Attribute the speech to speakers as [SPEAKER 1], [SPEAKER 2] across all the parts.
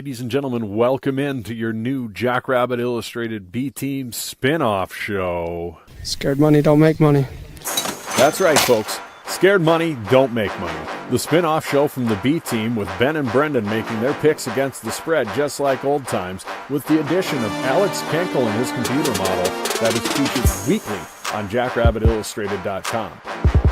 [SPEAKER 1] Ladies and gentlemen, welcome in to your new Jackrabbit Illustrated B-Team spin-off show.
[SPEAKER 2] Scared money don't make money.
[SPEAKER 1] That's right, folks. Scared money don't make money. The spin-off show from the B-Team with Ben and Brendan making their picks against the spread just like old times, with the addition of Alex Kenkel and his computer model that is featured weekly on JackrabbitIllustrated.com.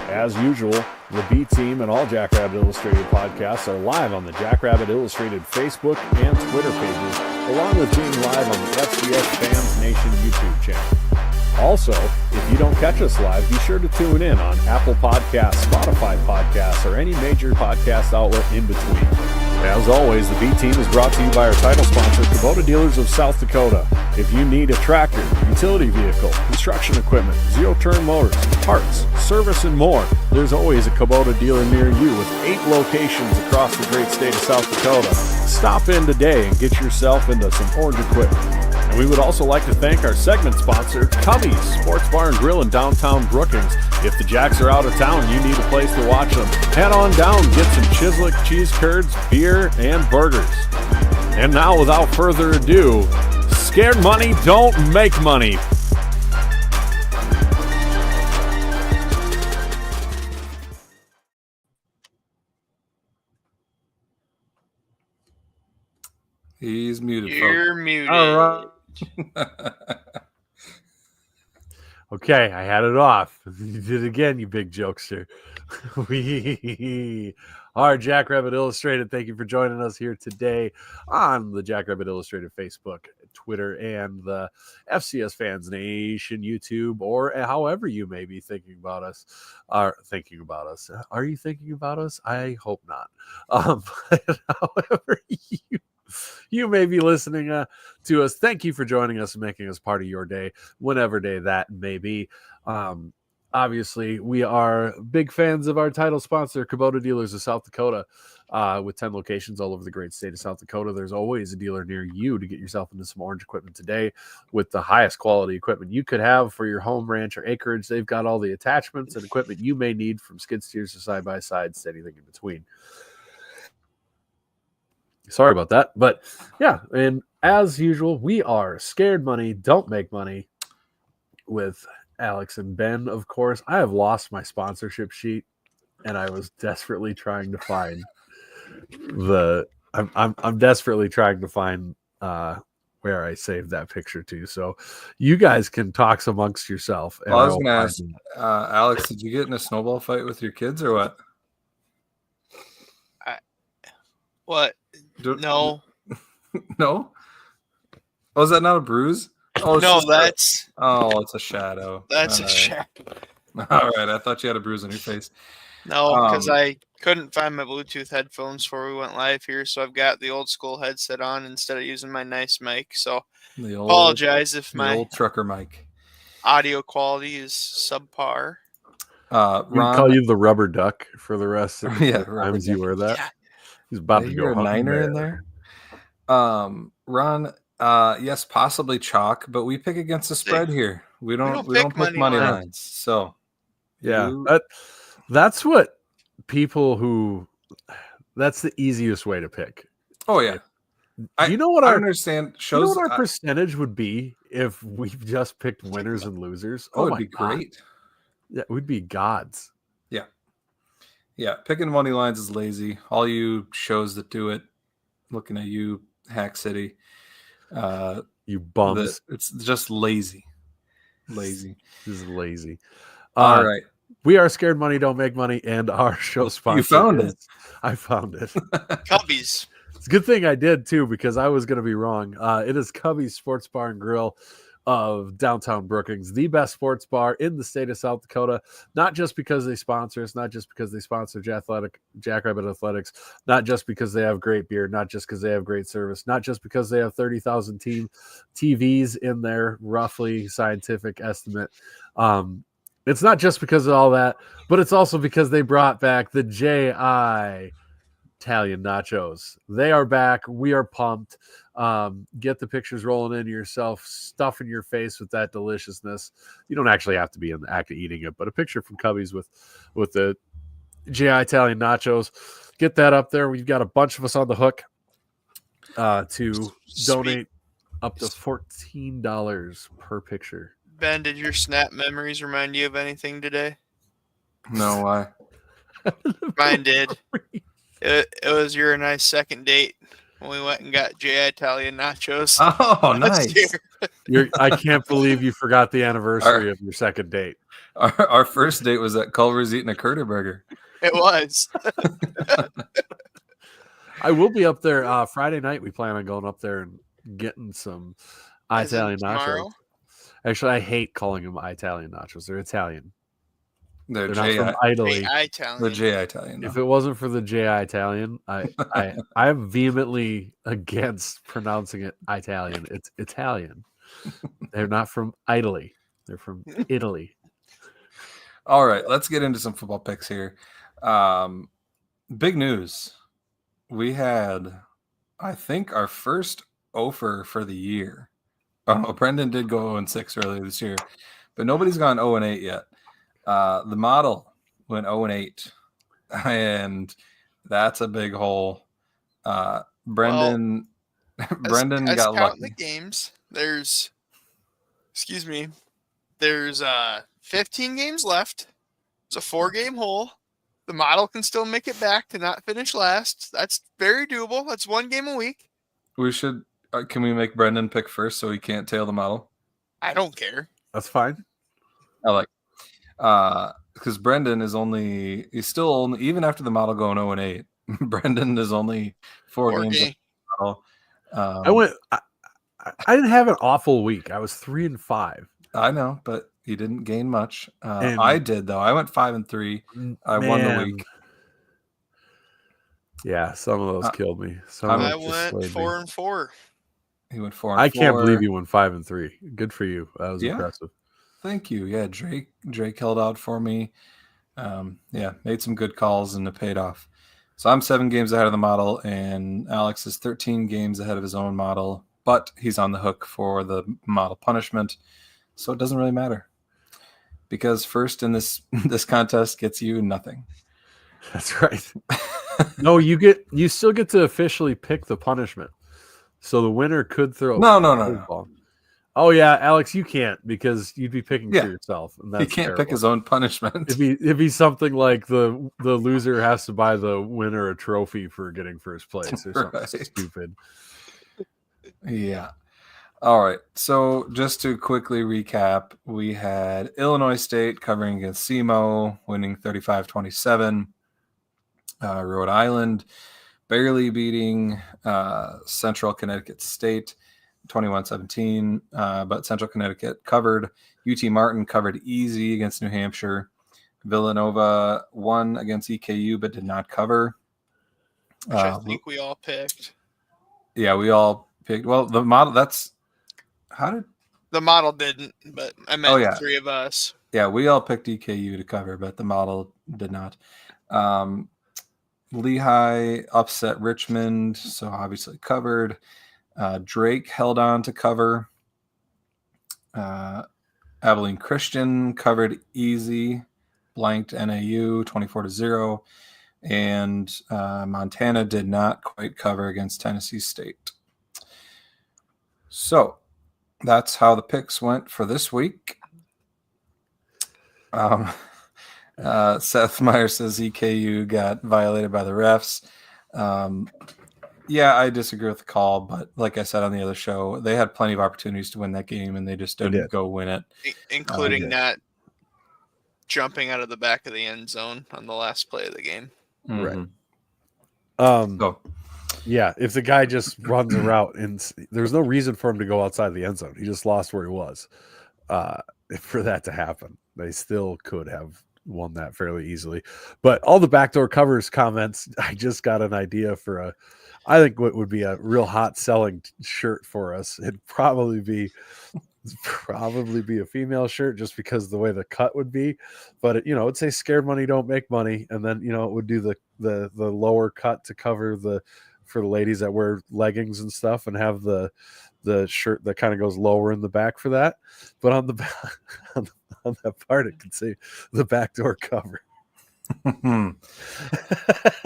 [SPEAKER 1] As usual, the B-Team and all Jackrabbit Illustrated podcasts are live on the Jackrabbit Illustrated Facebook and Twitter pages, along with being live on the SDS Fans Nation YouTube channel. Also, if you don't catch us live, be sure to tune in on Apple Podcasts, Spotify Podcasts, or any major podcast outlet in between. As always, the B-Team is brought to you by our title sponsor, Kubota Dealers of South Dakota. If you need a tractor, utility vehicle, construction equipment, zero-turn motors, parts, service, and more, there's always a Kubota dealer near you with 8 locations across the great state of South Dakota. Stop in today and get yourself into some orange equipment. And we would also like to thank our segment sponsor, Cubby's Sports Bar and Grill in downtown Brookings. If the Jacks are out of town and you need a place to watch them, head on down and get some Chislick cheese curds, beer, and burgers. And now, without further ado, scared money don't make money.
[SPEAKER 3] He's muted.
[SPEAKER 4] You're muted.
[SPEAKER 1] All right. Okay, I had it off. You did it again, you big jokester. We are Jackrabbit Illustrated. Thank you for joining us here today on the Jackrabbit Illustrated Facebook, Twitter, and the FCS Fans Nation YouTube, or however you may be thinking about us. Are you thinking about us? I hope not. However you may be listening to us. Thank you for joining us and making us part of your day, whenever day that may be. Obviously, we are big fans of our title sponsor, Kubota Dealers of South Dakota, with 10 locations all over the great state of South Dakota. There's always a dealer near you to get yourself into some orange equipment today with the highest quality equipment you could have for your home, ranch, or acreage. They've got all the attachments and equipment you may need, from skid steers to side-by-sides to anything in between. Sorry about that. But yeah, and as usual, we are Scared Money Don't Make Money with Alex and Ben, of course. I have lost my sponsorship sheet, and I was desperately trying to find I'm desperately trying to find where I saved that picture to. So you guys can talk amongst yourself.
[SPEAKER 3] Well, I was going to ask, Alex, did you get in a snowball fight with your kids or what?
[SPEAKER 4] What? No.
[SPEAKER 3] No? Oh, is that not a bruise? Oh,
[SPEAKER 4] no,
[SPEAKER 3] it's a shadow.
[SPEAKER 4] That's a shadow.
[SPEAKER 3] All right, I thought you had a bruise on your face.
[SPEAKER 4] No, because I couldn't find my Bluetooth headphones before we went live here, so I've got the old school headset on instead of using my nice mic. So apologize if my
[SPEAKER 3] old trucker mic
[SPEAKER 4] audio quality is subpar.
[SPEAKER 1] Ron, we call you the rubber duck for the rest of the times you wear that. Yeah. He's about to go
[SPEAKER 3] a niner in there. Ron, yes, possibly chalk, but we pick against the spread here. We don't pick money lines. So
[SPEAKER 1] yeah, that's what people that's the easiest way to pick.
[SPEAKER 3] Oh yeah.
[SPEAKER 1] You know what I
[SPEAKER 3] understand shows.
[SPEAKER 1] You know what our percentage would be if we just picked winners and losers?
[SPEAKER 3] Oh, it'd be great.
[SPEAKER 1] Yeah, it would be gods.
[SPEAKER 3] Yeah, picking money lines is lazy. All you shows that do it, looking at you, Hack City.
[SPEAKER 1] You bums.
[SPEAKER 3] It's just lazy. Lazy.
[SPEAKER 1] This is lazy.
[SPEAKER 3] All right.
[SPEAKER 1] We are Scared Money Don't Make Money, and our show sponsor.
[SPEAKER 3] You found it.
[SPEAKER 1] I found it.
[SPEAKER 4] Cubbies.
[SPEAKER 1] It's a good thing I did, too, because I was going to be wrong. It is Cubby's Sports Bar and Grill of downtown Brookings, the best sports bar in the state of South Dakota, not just because they sponsor us, not just because they sponsor Jackrabbit Athletics, not just because they have great beer, not just because they have great service, not just because they have 30,000 TVs in their roughly scientific estimate. It's not just because of all that, but it's also because they brought back the J.I. Italian nachos. They are back. We are pumped. Get the pictures rolling in yourself, stuff in your face with that deliciousness. You don't actually have to be in the act of eating it, but a picture from Cubby's with the J.I. Italian nachos. Get that up there. We've got a bunch of us on the hook. to donate up to $14 per picture.
[SPEAKER 4] Ben, did your Snap memories remind you of anything today?
[SPEAKER 3] No, why?
[SPEAKER 4] Mine did. It was your and I's second date when we went and got J Italian nachos.
[SPEAKER 3] Oh, nice.
[SPEAKER 1] I can't believe you forgot the anniversary of your second date.
[SPEAKER 3] Our first date was at Culver's eating a Curter burger.
[SPEAKER 4] It was.
[SPEAKER 1] I will be up there Friday night. We plan on going up there and getting some Italian nachos. Actually, I hate calling them Italian nachos. They're Italian. They're not from Italy.
[SPEAKER 3] The J Italian.
[SPEAKER 1] If it wasn't for the J Italian, I'm vehemently against pronouncing it Italian. It's Italian. They're not from Italy. They're from Italy.
[SPEAKER 3] All right, let's get into some football picks here. Big news. We had, I think, our first offer for the year. Oh, Brendan did go 0-6 earlier this year, but nobody's gone 0-8 yet. The model went 0-8, and that's a big hole. Brendan got lucky.
[SPEAKER 4] The games. There's 15 games left. It's a 4-game hole. The model can still make it back to not finish last. That's very doable. That's 1 game a week.
[SPEAKER 3] We should. Can we make Brendan pick first so he can't tail the model?
[SPEAKER 4] I don't care.
[SPEAKER 1] That's fine.
[SPEAKER 3] I like. Because Brendan is he's still only, even after the model going 0-8, Brendan is only 4 games.
[SPEAKER 1] I didn't have an awful week. I was 3-5.
[SPEAKER 3] I know, but he didn't gain much. I did though. I went 5-3. I won the week.
[SPEAKER 1] Yeah, some of those killed me.
[SPEAKER 4] I went 4-4.
[SPEAKER 3] He went 4-4.
[SPEAKER 1] I can't believe you went 5-3. Good for you. That was impressive.
[SPEAKER 3] Thank you. Yeah, Drake held out for me. Made some good calls and it paid off. So I'm 7 games ahead of the model, and Alex is 13 games ahead of his own model, but he's on the hook for the model punishment. So it doesn't really matter because first in this contest gets you nothing.
[SPEAKER 1] That's right. No, you still get to officially pick the punishment. So the winner could throw.
[SPEAKER 3] No.
[SPEAKER 1] Oh yeah, Alex, you can't because you'd be picking for yourself. And that's
[SPEAKER 3] he can't pick his own punishment.
[SPEAKER 1] It'd be something like the loser has to buy the winner a trophy for getting first place or something stupid.
[SPEAKER 3] Yeah. All right. So just to quickly recap, we had Illinois State covering against SEMO, winning 35-27. Rhode Island barely beating Central Connecticut State 21-17, but Central Connecticut covered. UT Martin covered easy against New Hampshire. Villanova won against EKU but did not cover.
[SPEAKER 4] Which I think we all picked.
[SPEAKER 3] Yeah, we all picked. Well, the model,
[SPEAKER 4] the model didn't, but I meant the 3 of us.
[SPEAKER 3] Yeah, we all picked EKU to cover, but the model did not. Lehigh upset Richmond, so obviously covered. Drake held on to cover. Abilene Christian covered easy, blanked NAU 24-0, and Montana did not quite cover against Tennessee State. So that's how the picks went for this week. Seth Meyer says EKU got violated by the refs. Yeah, I disagree with the call, but like I said on the other show, they had plenty of opportunities to win that game, and they just didn't go win it.
[SPEAKER 4] Including not jumping out of the back of the end zone on the last play of the game.
[SPEAKER 3] Mm-hmm.
[SPEAKER 1] Right. Yeah, if the guy just runs a route, and there's no reason for him to go outside the end zone. He just lost where he was. For that to happen, they still could have won that fairly easily. But all the backdoor covers comments, I just got an idea for I think what would be a real hot selling shirt for us. It'd probably be a female shirt just because of the way the cut would be. But it'd say "Scared money don't make money," and then it would do the lower cut to cover for the ladies that wear leggings and stuff, and have the shirt that kind of goes lower in the back for that. But on the back, on that part, it can say the backdoor cover.
[SPEAKER 3] I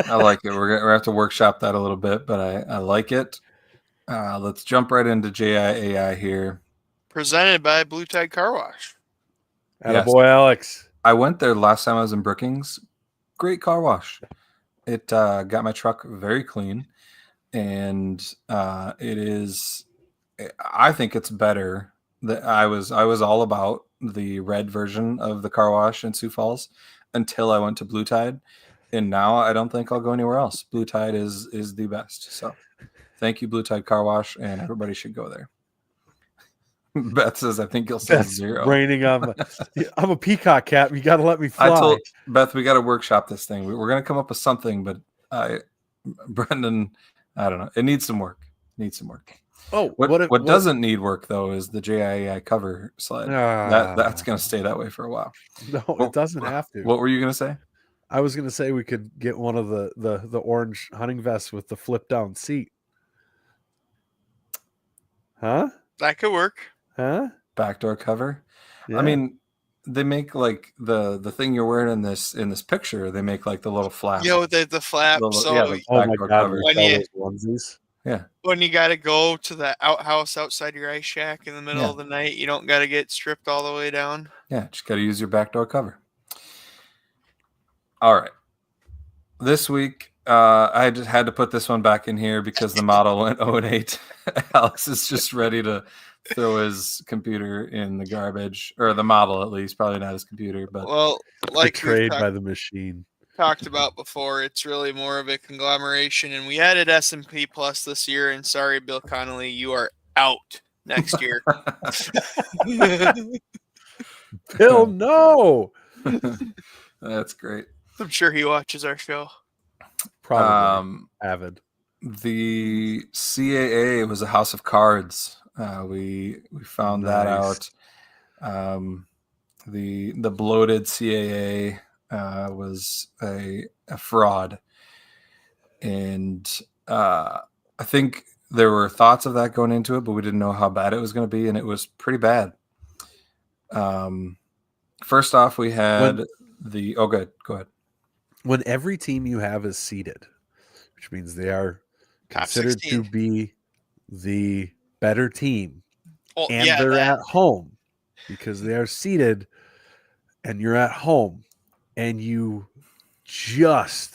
[SPEAKER 3] like it. We're gonna have to workshop that a little bit, but I like it. Let's jump right into JIAI here.
[SPEAKER 4] Presented by Blue Tide Car Wash.
[SPEAKER 1] Attaboy, Alex.
[SPEAKER 3] I went there last time I was in Brookings. Great car wash. It got my truck very clean, and it is. I think it's better. That I was all about the red version of the car wash in Sioux Falls until I went to Blue Tide, and now I don't think I'll go anywhere else. Blue Tide is the best. So, thank you, Blue Tide Car Wash, and everybody should go there. Beth says, I think you'll say
[SPEAKER 1] That's
[SPEAKER 3] 0.
[SPEAKER 1] Raining on I'm a peacock cat. You got to let me fly.
[SPEAKER 3] I told Beth, we got to workshop this thing. We're going to come up with something, but Brendan, I don't know. It needs some work.
[SPEAKER 1] Oh,
[SPEAKER 3] what doesn't need work, though, is the JIAI cover slide. That's going to stay that way for a while.
[SPEAKER 1] No, it doesn't have to.
[SPEAKER 3] What were you going to say?
[SPEAKER 1] I was going to say we could get one of the orange hunting vests with the flip down seat. Huh?
[SPEAKER 4] That could work.
[SPEAKER 1] Huh?
[SPEAKER 3] Backdoor cover.
[SPEAKER 1] Yeah.
[SPEAKER 3] I mean, they make like the thing you're wearing in this picture. They make like the little flap.
[SPEAKER 4] The flap.
[SPEAKER 3] The
[SPEAKER 1] oh my God,
[SPEAKER 3] cover.
[SPEAKER 1] onesies.
[SPEAKER 3] Yeah.
[SPEAKER 4] When you got to go to the outhouse outside your ice shack in the middle
[SPEAKER 3] Yeah.
[SPEAKER 4] of the night, you don't got to get stripped all the way down.
[SPEAKER 3] Yeah, just got to use your backdoor cover. All right. This week, I just had to put this one back in here because the model went 0-8. Alex is just ready to throw his computer in the garbage, or the model at least, probably not his computer. But
[SPEAKER 4] Well, like
[SPEAKER 1] Betrayed by the machine.
[SPEAKER 4] Talked about before, it's really more of a conglomeration, and we added S&P Plus this year. And sorry, Bill Connolly, you are out next year.
[SPEAKER 1] Bill, no.
[SPEAKER 3] That's great.
[SPEAKER 4] I'm sure he watches our show.
[SPEAKER 1] Probably avid.
[SPEAKER 3] The CAA was a house of cards. We found that out. The bloated CAA was a fraud, and I think there were thoughts of that going into it, but we didn't know how bad it was going to be, and it was pretty bad. First off, we had go ahead.
[SPEAKER 1] When every team you have is seeded, which means they are considered to be the better team, they're at home because they are seeded, and you're at home, and you just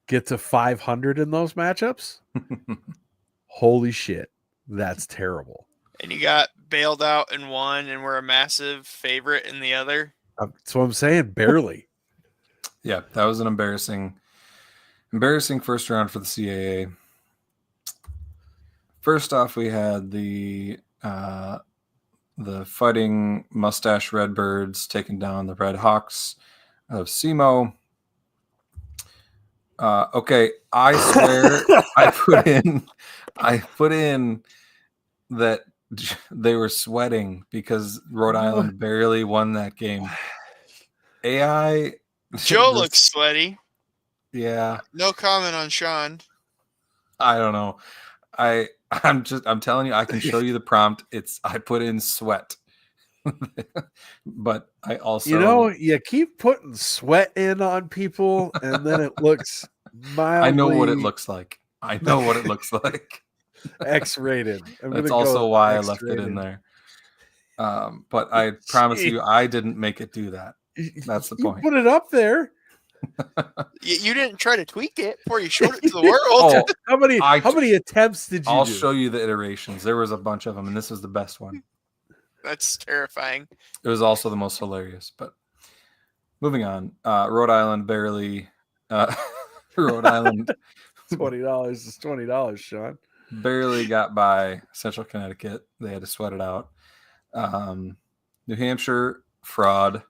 [SPEAKER 1] get to 500 in those matchups. Holy shit, that's terrible.
[SPEAKER 4] And you got bailed out in one, and we're a massive favorite in the other.
[SPEAKER 1] That's what I'm saying, barely.
[SPEAKER 3] Yeah, that was an embarrassing first round for the CAA. First off, we had the Fighting Mustache Redbirds taking down the Red Hawks of SEMO. Okay, I swear I put in that they were sweating because Rhode Island barely won that game. AI
[SPEAKER 4] Joe looks sweaty.
[SPEAKER 3] Yeah.
[SPEAKER 4] No comment on Sean.
[SPEAKER 3] I don't know. I'm telling you, I can show you the prompt. I put in sweat. But I also
[SPEAKER 1] you keep putting sweat in on people and then it looks mildly
[SPEAKER 3] I know what it looks like.
[SPEAKER 1] X-rated.
[SPEAKER 3] That's also why X-rated. I left it in there. But I promise you, I didn't make it do that. That's the point.
[SPEAKER 1] You put it up there.
[SPEAKER 4] You didn't try to tweak it before you showed it to the world.
[SPEAKER 1] How many attempts did you
[SPEAKER 3] I'll
[SPEAKER 1] do?
[SPEAKER 3] show you the iterations. There was a bunch of them, and this was the best one.
[SPEAKER 4] That's terrifying.
[SPEAKER 3] It was also the most hilarious. But moving on, Rhode Island barely. Rhode Island.
[SPEAKER 1] $20 is $20, Sean.
[SPEAKER 3] Barely got by Central Connecticut. They had to sweat it out. New Hampshire, fraud.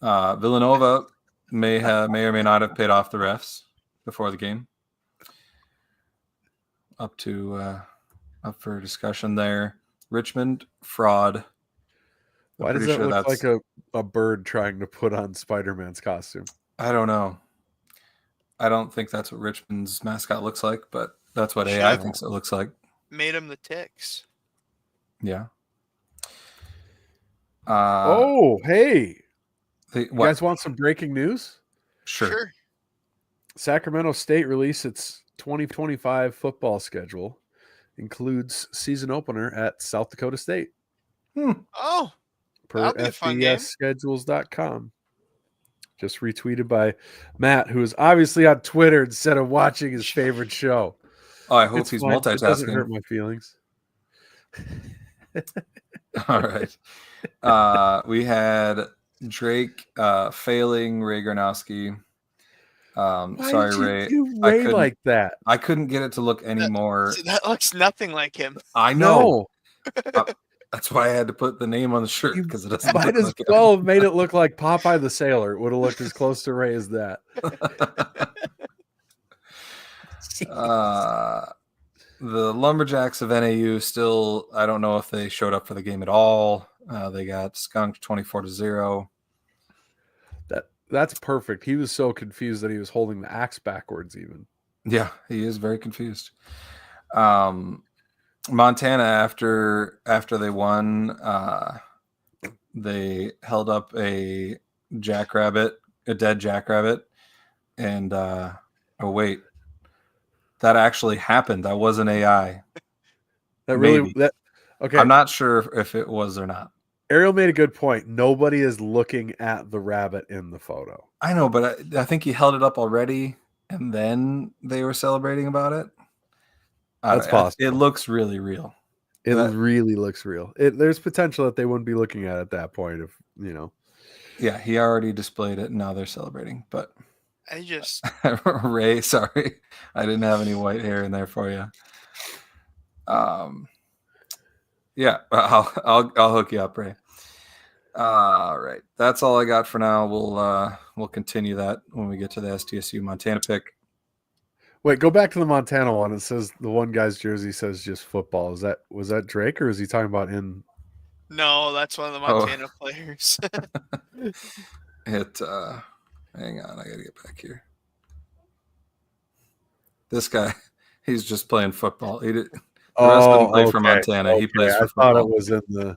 [SPEAKER 3] Villanova may or may not have paid off the refs before the game. Up for discussion there. Richmond, fraud.
[SPEAKER 1] Why does that look like a bird trying to put on Spider-Man's costume?
[SPEAKER 3] I don't know. I don't think that's what Richmond's mascot looks like, but that's what AI thinks it looks like.
[SPEAKER 4] Made him the ticks.
[SPEAKER 3] Yeah.
[SPEAKER 1] Hey. You guys want some breaking news?
[SPEAKER 3] Sure.
[SPEAKER 1] Sacramento State released its 2025 football schedule includes season opener at South Dakota State.
[SPEAKER 4] Oh,
[SPEAKER 1] per
[SPEAKER 4] that'll be a fun game.
[SPEAKER 1] FBSschedules.com. Just retweeted by Matt, who is obviously on Twitter instead of watching his favorite show.
[SPEAKER 3] Oh, I hope he's
[SPEAKER 1] fine.
[SPEAKER 3] multitasking.
[SPEAKER 1] It doesn't hurt my feelings.
[SPEAKER 3] All right. We had Drake failing Ray Gronowski.
[SPEAKER 1] Why
[SPEAKER 3] Sorry,
[SPEAKER 1] did you
[SPEAKER 3] Ray.
[SPEAKER 1] do Ray like that?
[SPEAKER 3] I couldn't get it to look any more.
[SPEAKER 4] That looks nothing like him.
[SPEAKER 3] I know. That's why I had to put the name on the shirt because it doesn't.
[SPEAKER 1] Might as well have made it look like Popeye the Sailor. It would have looked as close to Ray as that.
[SPEAKER 3] The Lumberjacks of NAU still, I don't know if they showed up for the game at all. They got skunked 24-0.
[SPEAKER 1] That's perfect. He was so confused that he was holding the axe backwards even.
[SPEAKER 3] Yeah, he is very confused. Montana, after they won, they held up a dead jackrabbit, and oh wait, that actually happened. That wasn't AI.
[SPEAKER 1] Okay.
[SPEAKER 3] I'm not sure if it was or not.
[SPEAKER 1] Ariel made a good point. Nobody is looking at the rabbit in the photo.
[SPEAKER 3] I know, but I think he held it up already, and then they were celebrating about it.
[SPEAKER 1] That's possible.
[SPEAKER 3] It looks really real.
[SPEAKER 1] It really looks real. There's potential that they wouldn't be looking at that point if,
[SPEAKER 3] Yeah, he already displayed it, and now they're celebrating. But
[SPEAKER 4] I just
[SPEAKER 3] Ray, sorry, I didn't have any white hair in there for you. Yeah, I'll hook you up, Ray. All right, that's all I got for now. We'll continue that when we get to the SDSU Montana pick.
[SPEAKER 1] Wait, go back to the Montana one. It says the one guy's jersey says just football. Was that Drake, or is he talking about in?
[SPEAKER 4] No, that's one of the Montana players.
[SPEAKER 3] Hang on, I gotta get back here. This guy, he's just playing football. The rest of them play for Montana.
[SPEAKER 1] Okay.
[SPEAKER 3] He plays for
[SPEAKER 1] football. I thought
[SPEAKER 3] football.
[SPEAKER 1] it was in the.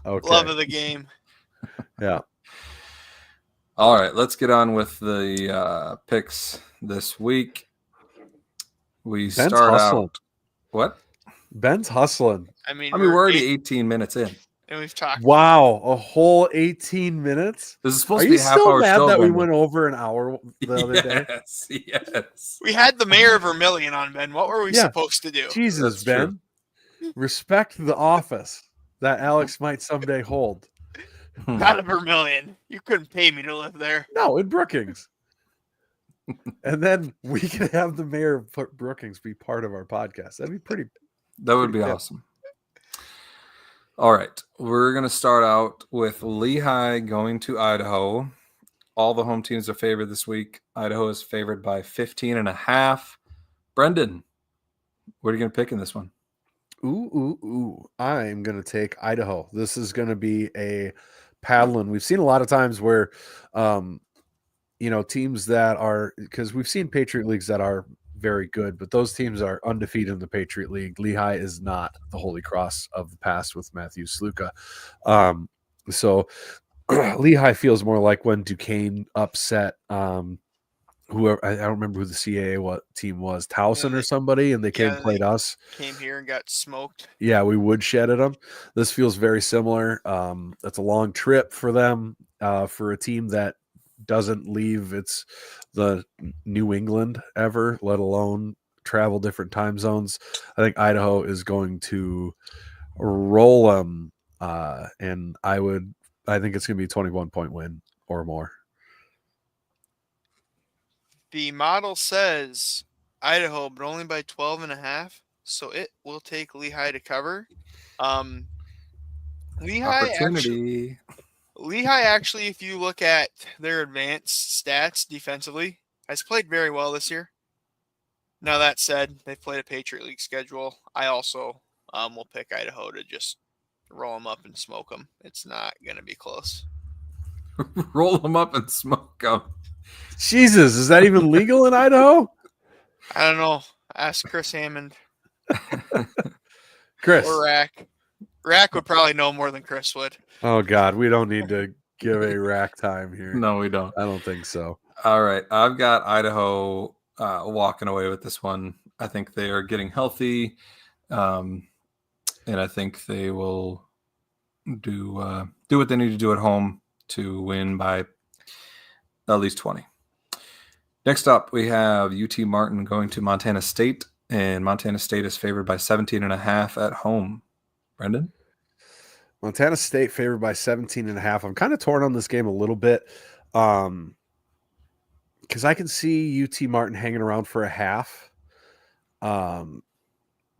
[SPEAKER 1] Okay.
[SPEAKER 4] Love of the game.
[SPEAKER 1] Yeah.
[SPEAKER 3] All right, let's get on with the picks this week.
[SPEAKER 1] Ben's hustling.
[SPEAKER 3] What?
[SPEAKER 1] Ben's hustling.
[SPEAKER 4] I mean,
[SPEAKER 3] we're already 18 minutes in.
[SPEAKER 4] And we've talked.
[SPEAKER 1] Wow, a whole 18 minutes?
[SPEAKER 3] This is supposed to be a half-hour show.
[SPEAKER 1] Are you still mad that we went over an hour the other day?
[SPEAKER 3] Yes.
[SPEAKER 4] We had the mayor of Vermilion on, Ben. What were we supposed to do?
[SPEAKER 1] Jesus, Ben. Respect the office that Alex might someday hold.
[SPEAKER 4] Not a Vermilion. You couldn't pay me to live there.
[SPEAKER 1] No, in Brookings. And then we could have the mayor of Brookings be part of our podcast. That'd be pretty.
[SPEAKER 3] That would be awesome. All right. We're going to start out with Lehigh going to Idaho. All the home teams are favored this week. Idaho is favored by 15.5. Brendan, what are you going to pick in this one?
[SPEAKER 1] Ooh. I'm going to take Idaho. This is going to be a paddling. We've seen a lot of times where, teams that are, because we've seen Patriot Leagues that are very good, but those teams are undefeated in the Patriot League. Lehigh is not the Holy Cross of the past with Matthew Sluka. So Lehigh feels more like when Duquesne upset whoever, I don't remember who the CAA team was, Towson or somebody, and they played us.
[SPEAKER 4] Came here and got smoked.
[SPEAKER 1] Yeah, we woodshedded them. This feels very similar. That's a long trip for them, for a team that doesn't leave the New England ever, let alone travel different time zones. I think Idaho is going to roll them, and I think it's going to be a 21-point win or more.
[SPEAKER 4] The model says Idaho, but only by 12.5, so it will take Lehigh to cover. Lehigh actually, if you look at their advanced stats defensively, has played very well this year. Now that said, they've played a Patriot League schedule. I also will pick Idaho to just roll them up and smoke them. It's not going to be close.
[SPEAKER 3] Roll them up and smoke them.
[SPEAKER 1] Jesus, is that even legal in Idaho?
[SPEAKER 4] I don't know. Ask Chris Hammond.
[SPEAKER 1] Chris.
[SPEAKER 4] Or Rack. Rack would probably know more than Chris would.
[SPEAKER 1] Oh, God. We don't need to give a Rack time here.
[SPEAKER 3] No, we don't.
[SPEAKER 1] I don't think so.
[SPEAKER 3] All right. I've got Idaho walking away with this one. I think they are getting healthy, and I think they will do what they need to do at home to win by at least 20. Next up, we have UT Martin going to Montana State, and Montana State is favored by 17.5 at home. Brendan?
[SPEAKER 1] Montana State favored by 17.5. I'm kind of torn on this game a little bit because I can see UT Martin hanging around for a half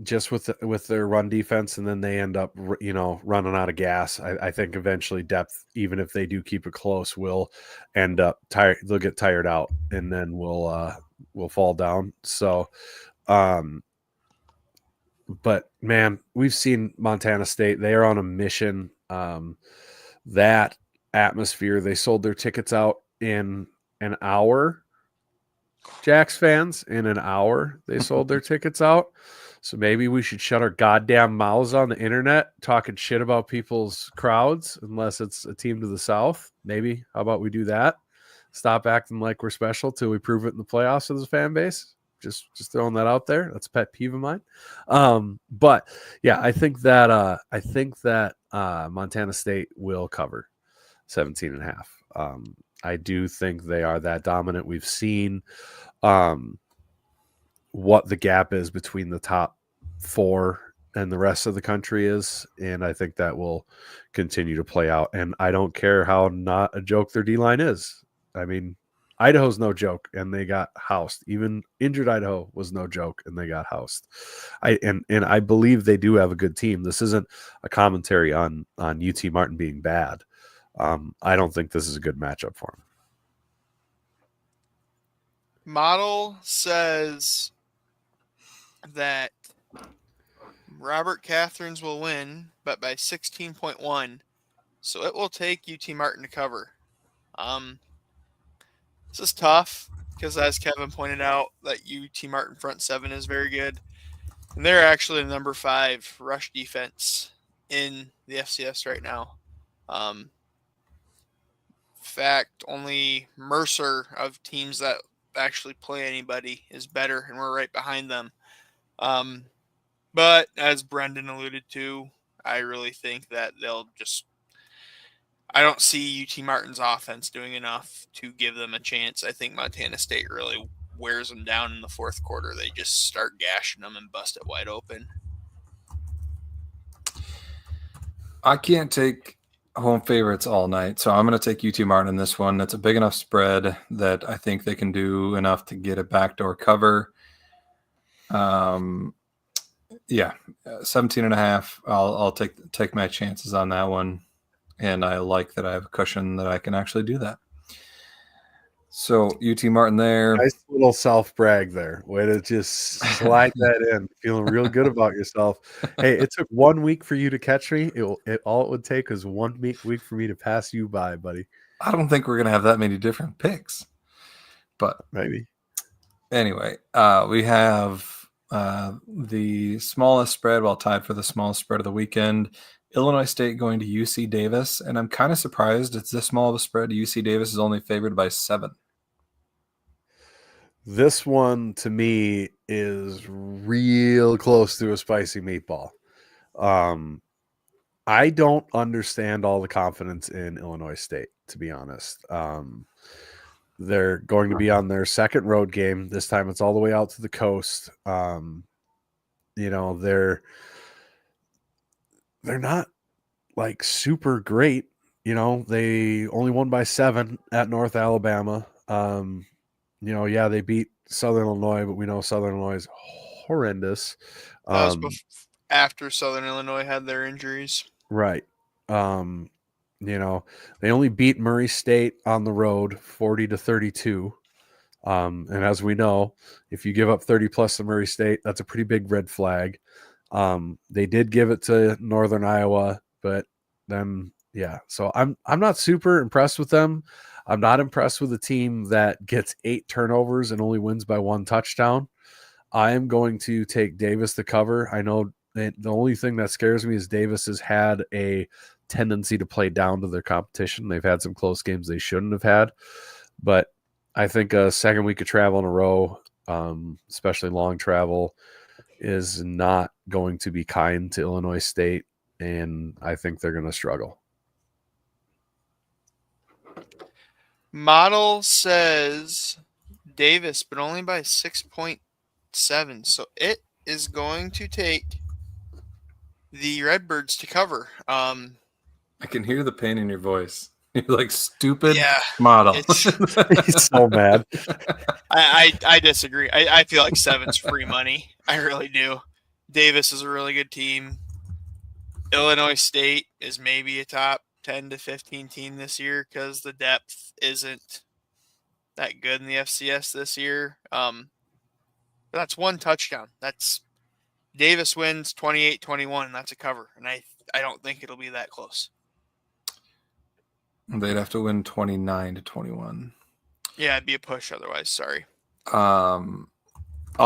[SPEAKER 1] just with their run defense, and then they end up, running out of gas. I think eventually depth, even if they do keep it close, will end up tired. They'll get tired out, and then we'll fall down. So, but man, we've seen Montana State. They are on a mission. That atmosphere, they sold their tickets out in an hour. Jacks fans, in an hour, they sold their tickets out. So maybe we should shut our goddamn mouths on the internet talking shit about people's crowds, unless it's a team to the south. Maybe. How about we do that? Stop acting like we're special till we prove it in the playoffs as a fan base. Just throwing that out there. That's a pet peeve of mine. But yeah, I think that Montana State will cover 17.5. I do think they are that dominant. We've seen what the gap is between the top 4 and the rest of the country is, and I think that will continue to play out. And I don't care how not a joke their D-line is. I mean, Idaho's no joke, and they got housed. Even injured Idaho was no joke, and they got housed. And I believe they do have a good team. This isn't a commentary on UT Martin being bad. I don't think this is a good matchup for them.
[SPEAKER 4] Model says that Robert Catherine's will win, but by 16.1. So it will take UT Martin to cover. This is tough because, as Kevin pointed out, that UT Martin front 7 is very good. And they're actually the number 5 rush defense in the FCS right now. In fact, only Mercer of teams that actually play anybody is better, and we're right behind them. But as Brendan alluded to, I really think that I don't see UT Martin's offense doing enough to give them a chance. I think Montana State really wears them down in the fourth quarter. They just start gashing them and bust it wide open.
[SPEAKER 3] I can't take home favorites all night, so I'm going to take UT Martin in this one. It's a big enough spread that I think they can do enough to get a backdoor cover. 17.5. I'll take my chances on that one, and I like that I have a cushion that I can actually do that. So UT Martin there.
[SPEAKER 1] Nice little self-brag there. Way to just slide that in. Feeling real good about yourself. Hey, it took 1 week for you to catch me. All it would take is 1 week for me to pass you by, buddy.
[SPEAKER 3] I don't think we're going to have that many different picks, but
[SPEAKER 1] maybe.
[SPEAKER 3] Anyway, we have the smallest spread, tied for the smallest spread of the weekend. Illinois State going to UC Davis, and I'm kind of surprised it's this small of a spread. UC Davis is only favored by 7.
[SPEAKER 1] This one, to me, is real close to a spicy meatball. I don't understand all the confidence in Illinois State, to be honest. They're going to be on their second road game. This time it's all the way out to the coast. They're not like super great. They only won by 7 at North Alabama. They beat Southern Illinois, but we know Southern Illinois is horrendous.
[SPEAKER 4] That was after Southern Illinois had their injuries.
[SPEAKER 1] Right. They only beat Murray State on the road 40-32. And as we know, if you give up 30 plus to Murray State, that's a pretty big red flag. They did give it to Northern Iowa, but then, so I'm not super impressed with them. I'm not impressed with a team that gets 8 turnovers and only wins by 1 touchdown. I am going to take Davis to cover. I know the only thing that scares me is Davis has had a tendency to play down to their competition. They've had some close games they shouldn't have had, but I think a second week of travel in a row, especially long travel, is not going to be kind to Illinois State, and I think they're going to struggle.
[SPEAKER 4] Model says Davis, but only by 6.7. So it is going to take the Redbirds to cover.
[SPEAKER 3] I can hear the pain in your voice. You're like, stupid
[SPEAKER 4] Yeah,
[SPEAKER 3] model.
[SPEAKER 1] He's so mad.
[SPEAKER 4] I disagree. I feel like 7's free money. I really do. Davis is a really good team. Illinois State is maybe a top 10 to 15 team this year because the depth isn't that good in the FCS this year. But that's one touchdown. That's Davis wins 28-21, and that's a cover. And I don't think it'll be that close.
[SPEAKER 3] They'd have to win 29-21.
[SPEAKER 4] Yeah, it'd be a push otherwise. Sorry.
[SPEAKER 3] I'll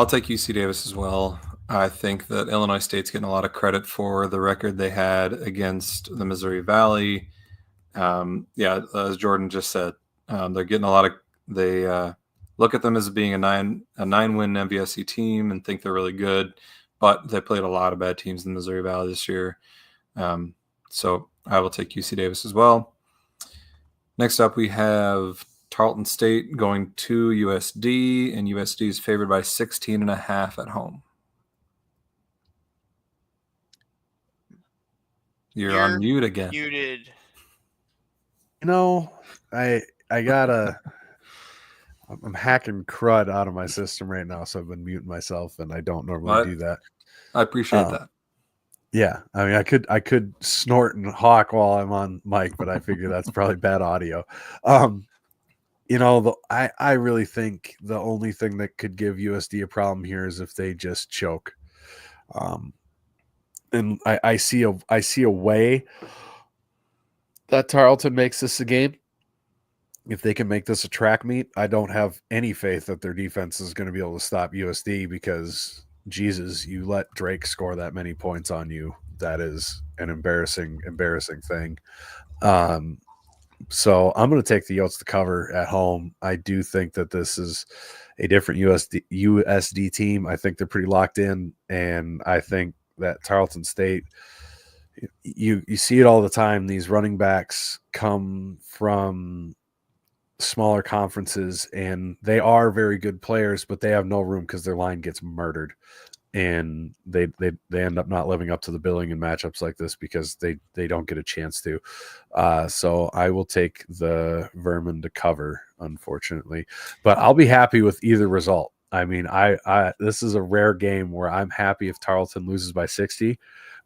[SPEAKER 3] take UC Davis as well. I think that Illinois State's getting a lot of credit for the record they had against the Missouri Valley. As Jordan just said, they're getting a lot of. They look at them as being a 9-win MVSC team and think they're really good, but they played a lot of bad teams in the Missouri Valley this year. So I will take UC Davis as well. Next up, we have Tarleton State going to USD, and USD is favored by 16.5 at home. You're on mute again.
[SPEAKER 4] Muted.
[SPEAKER 1] I gotta. I'm hacking crud out of my system right now, so I've been muting myself, and I don't normally do that.
[SPEAKER 3] I appreciate that.
[SPEAKER 1] Yeah, I mean, I could snort and hawk while I'm on mic, but I figure that's probably bad audio. I really think the only thing that could give USD a problem here is if they just choke. And I see a way that Tarleton makes this a game. If they can make this a track meet, I don't have any faith that their defense is going to be able to stop USD because, Jesus, you let Drake score that many points on you. That is an embarrassing thing. So I'm going to take the Yotes to cover at home. I do think that this is a different USD team. I think they're pretty locked in, and I think that Tarleton State, you see it all the time. These running backs come from smaller conferences, and they are very good players, but they have no room because their line gets murdered, and they end up not living up to the billing in matchups like this because they don't get a chance to. So I will take the Vermin to cover, unfortunately, but I'll be happy with either result. I mean, I this is a rare game where I'm happy if Tarleton loses by 60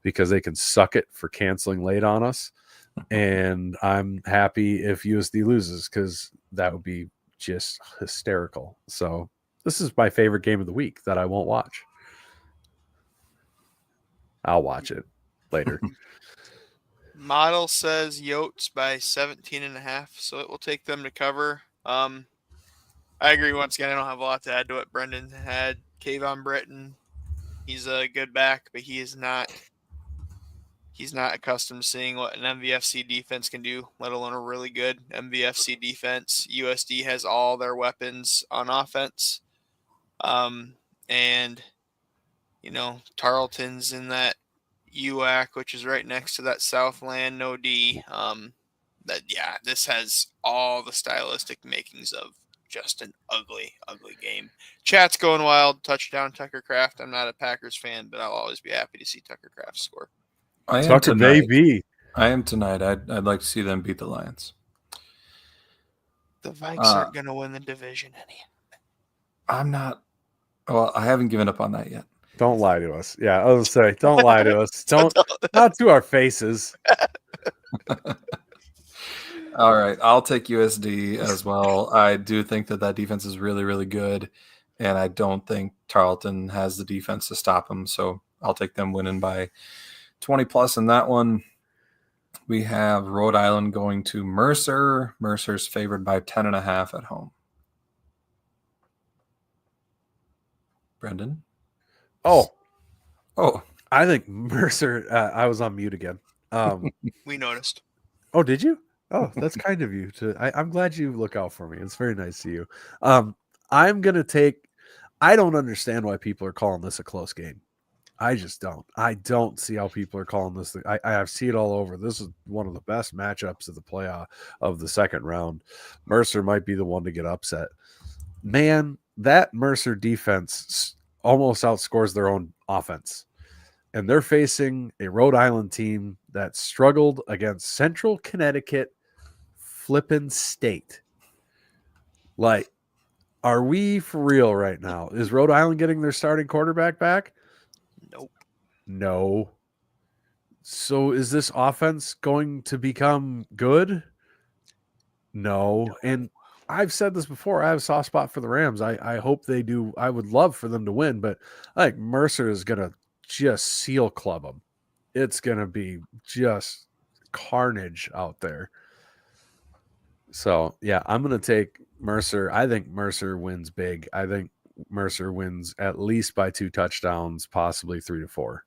[SPEAKER 1] because they can suck it for canceling late on us. And I'm happy if USD loses because that would be just hysterical. So this is my favorite game of the week that I won't watch. I'll watch it later.
[SPEAKER 4] Model says Yotes by 17.5, so it will take them to cover. I agree once again. I don't have a lot to add to what Brendan had. Kayvon Britton, he's a good back, but he's not accustomed to seeing what an MVFC defense can do, let alone a really good MVFC defense. USD has all their weapons on offense. And, Tarleton's in that UAC, which is right next to that Southland no D. This has all the stylistic makings of just an ugly game. Chat's going wild. Touchdown, Tucker Kraft. I'm not a Packers fan, but I'll always be happy to see Tucker Kraft score.
[SPEAKER 3] I am
[SPEAKER 1] Tucker,
[SPEAKER 3] tonight.
[SPEAKER 1] baby.
[SPEAKER 3] I am tonight. I'd like to see them beat the Lions.
[SPEAKER 4] The Vikes aren't going to win the division any.
[SPEAKER 3] I'm not. Well, I haven't given up on that yet.
[SPEAKER 1] Don't lie to us. Yeah, I was going to say, don't lie to us. Not to our faces.
[SPEAKER 3] All right, I'll take USD as well. I do think that defense is really, really good, and I don't think Tarleton has the defense to stop them. So I'll take them winning by 20 plus in that one. We have Rhode Island going to Mercer. Mercer's favored by 10.5 at home. Brendan?
[SPEAKER 1] Oh,
[SPEAKER 3] I
[SPEAKER 1] think Mercer. I was on mute again.
[SPEAKER 4] We noticed.
[SPEAKER 1] Oh, did you? Oh, that's kind of you. I'm glad you look out for me. It's very nice of you. I'm gonna take. I don't understand why people are calling this a close game. I just don't. I don't see how people are calling this. I see it all over. This is one of the best matchups of the playoff of the second round. Mercer might be the one to get upset. Man, that Mercer defense almost outscores their own offense. And they're facing a Rhode Island team that struggled against Central Connecticut flippin' State. Like, are we for real right now? Is Rhode Island getting their starting quarterback back?
[SPEAKER 4] Nope.
[SPEAKER 1] No. So is this offense going to become good? No. And I've said this before. I have a soft spot for the Rams. I hope they do. I would love for them to win, but I think Mercer is going to just seal club them. It's going to be just carnage out there. So, yeah, I'm going to take Mercer. I think Mercer wins big. I think Mercer wins at least by 2 touchdowns, possibly 3 to 4.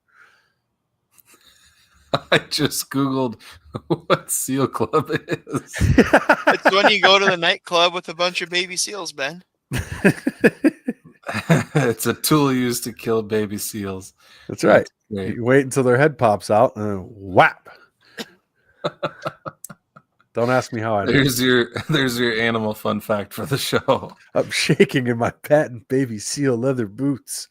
[SPEAKER 3] I just Googled what seal club is.
[SPEAKER 4] It's when you go to the nightclub with a bunch of baby seals, Ben.
[SPEAKER 3] It's a tool used to kill baby seals.
[SPEAKER 1] That's right.
[SPEAKER 3] Great.
[SPEAKER 1] You wait until their head pops out and whap. Don't ask me how I know.
[SPEAKER 3] There's your animal fun fact for the show.
[SPEAKER 1] I'm shaking in my patent baby seal leather boots.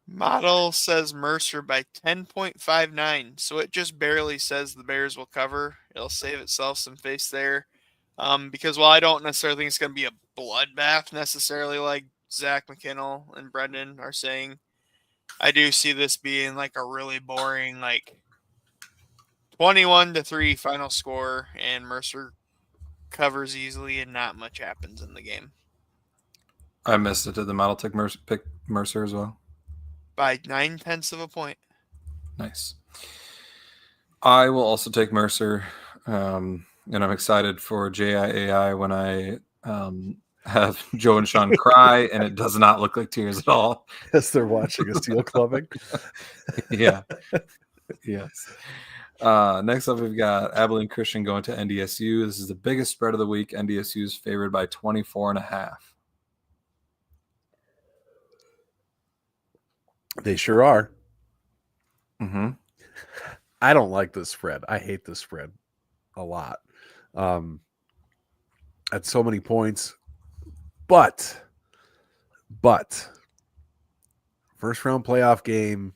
[SPEAKER 4] Model says Mercer by 10.59, so it just barely says the Bears will cover. It'll save itself some face there. Because while I don't necessarily think it's going to be a bloodbath necessarily like Zach McKinnell and Brendan are saying, I do see this being like a really boring, like 21-3 final score, and Mercer covers easily and not much happens in the game.
[SPEAKER 3] I missed it. Did the model pick Mercer as well?
[SPEAKER 4] By 9/10 of a point.
[SPEAKER 3] Nice. I will also take Mercer, and I'm excited for JIAI when I have Joe and Sean cry, and it does not look like tears at all.
[SPEAKER 1] Yes, they're watching a seal clubbing.
[SPEAKER 3] Yeah. Yes. Next up, we've got Abilene Christian going to NDSU. This is the biggest spread of the week. NDSU is favored by 24.5.
[SPEAKER 1] They sure are.
[SPEAKER 3] Mm-hmm.
[SPEAKER 1] I don't like this spread. I hate this spread a lot. At so many points. But first round playoff game,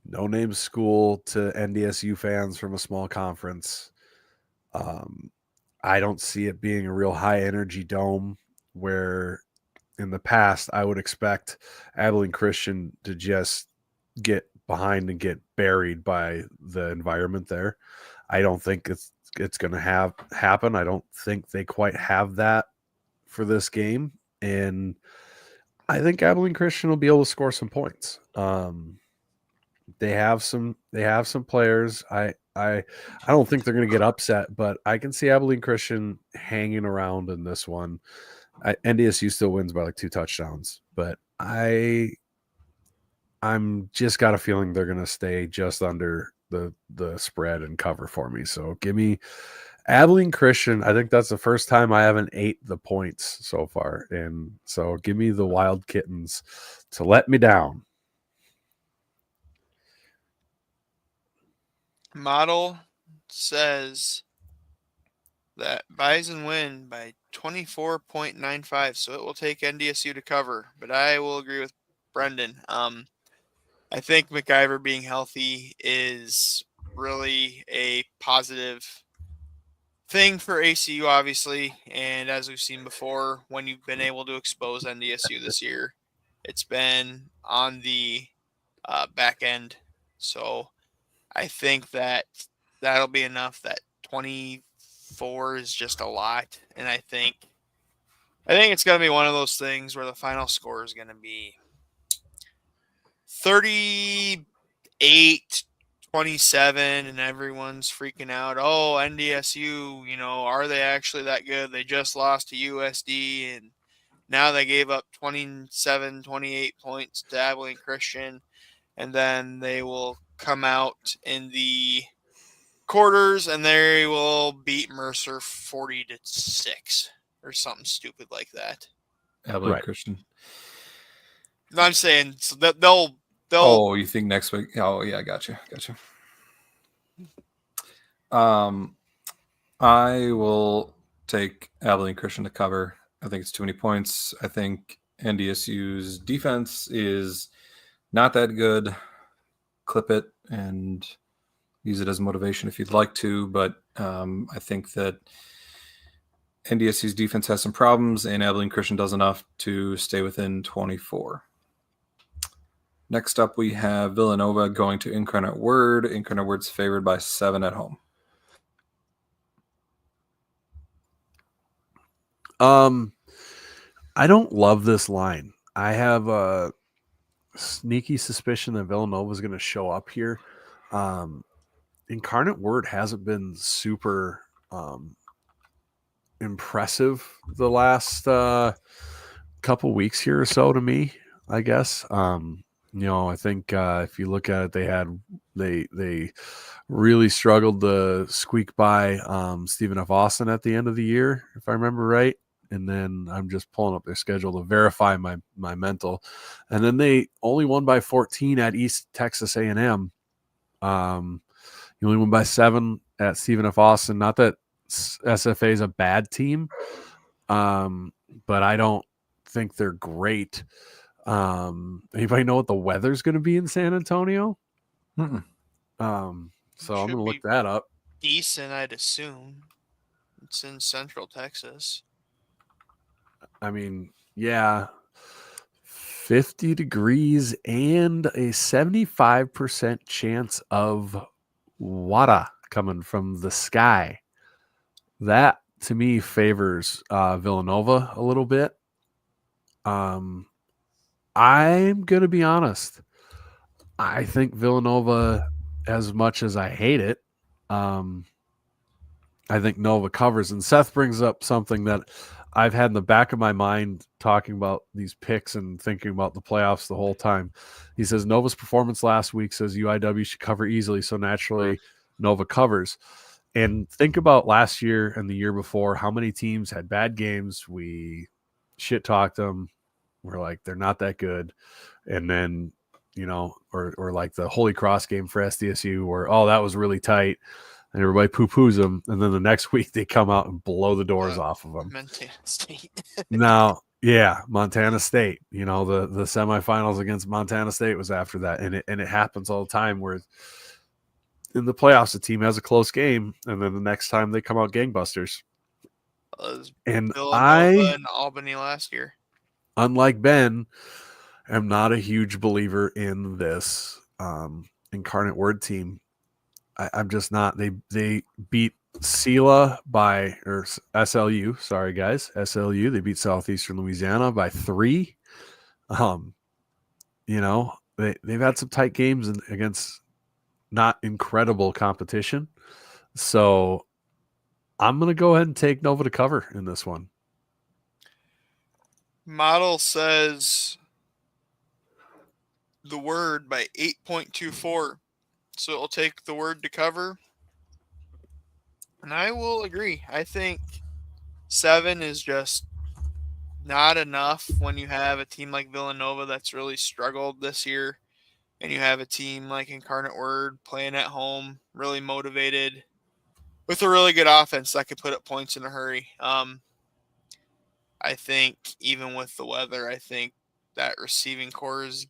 [SPEAKER 1] no name school to NDSU fans from a small conference. I don't see it being a real high energy dome where in the past I would expect Abilene Christian to just get behind and get buried by the environment there. I don't think it's going to happen. I don't think they quite have that for this game, and I think Abilene Christian will be able to score some points. They have some players. I don't think they're going to get upset, but I can see Abilene Christian hanging around in this one. NDSU still wins by like 2 touchdowns, but I'm just got a feeling they're going to stay just under the spread and cover for me. So give me Abilene Christian. I think that's the first time I haven't ate the points so far. And so give me the Wild Kittens to let me down.
[SPEAKER 4] Model says that Bison win by 24.95, so it will take NDSU to cover. But I will agree with Brendan. I think McIver being healthy is really a positive thing for ACU, obviously. And as we've seen before, when you've been able to expose NDSU this year, it's been on the back end. So I think that that'll be enough. That 24 is just a lot. And I think it's going to be one of those things where the final score is going to be 38-27, and everyone's freaking out. Oh, NDSU, are they actually that good? They just lost to USD, and now they gave up 27, 28 points to Abilene Christian, and then they will come out in the quarters, and they will beat Mercer 40-6 or something stupid like that.
[SPEAKER 3] Abilene
[SPEAKER 1] Right.
[SPEAKER 3] Christian.
[SPEAKER 4] No, I'm saying so that they'll.
[SPEAKER 3] Oh, you think next week? Oh, yeah, gotcha. I will take Abilene Christian to cover. I think it's too many points. I think NDSU's defense is not that good. Clip it and use it as motivation if you'd like to, but I think that NDSU's defense has some problems, and Abilene Christian does enough to stay within 24. Next up, we have Villanova going to Incarnate Word. Incarnate Word's favored by 7 at home.
[SPEAKER 1] I don't love this line. I have a sneaky suspicion that Villanova is going to show up here. Incarnate Word hasn't been super impressive the last couple weeks here or so to me, I guess. I think if you look at it, they really struggled to squeak by Stephen F. Austin at the end of the year, if I remember right. And then I'm just pulling up their schedule to verify my mental. And then they only won by 14 at East Texas A&M. You only won by 7 at Stephen F. Austin. Not that SFA is a bad team, but I don't think they're great. Anybody know what the weather's going to be in San Antonio? So I'm going to look that up.
[SPEAKER 4] Decent, I'd assume. It's in Central Texas.
[SPEAKER 1] I mean, yeah, 50 degrees and a 75% chance of water coming from the sky. That, to me, favors Villanova a little bit. I'm going to be honest. I think Villanova, as much as I hate it, I think Nova covers. And Seth brings up something that I've had in the back of my mind talking about these picks and thinking about the playoffs the whole time. He says Nova's performance last week says UIW should cover easily, so naturally Nova covers. And think about last year and the year before, how many teams had bad games. We shit-talked them. We're like, they're not that good. And then, or like the Holy Cross game for SDSU where, oh, that was really tight. And everybody poo-poos them, and then the next week they come out and blow the doors off of them.
[SPEAKER 4] Montana State.
[SPEAKER 1] Now, yeah, Montana State. The semifinals against Montana State was after that, and it happens all the time. Where in the playoffs, the team has a close game, and then the next time they come out gangbusters. And
[SPEAKER 4] Villanova and Albany last year.
[SPEAKER 1] Unlike Ben, am not a huge believer in this Incarnate Word team. I'm just not. They beat SLU. Sorry, guys. SLU. They beat Southeastern Louisiana by 3. They've had some tight games against not incredible competition. So I'm going to go ahead and take Nova to cover in this one.
[SPEAKER 4] Model says the Word by 8.24. So it'll take the Word to cover. And I will agree. I think 7 is just not enough when you have a team like Villanova that's really struggled this year. And you have a team like Incarnate Word playing at home, really motivated, with a really good offense that could put up points in a hurry. I think even with the weather, I think that receiving core is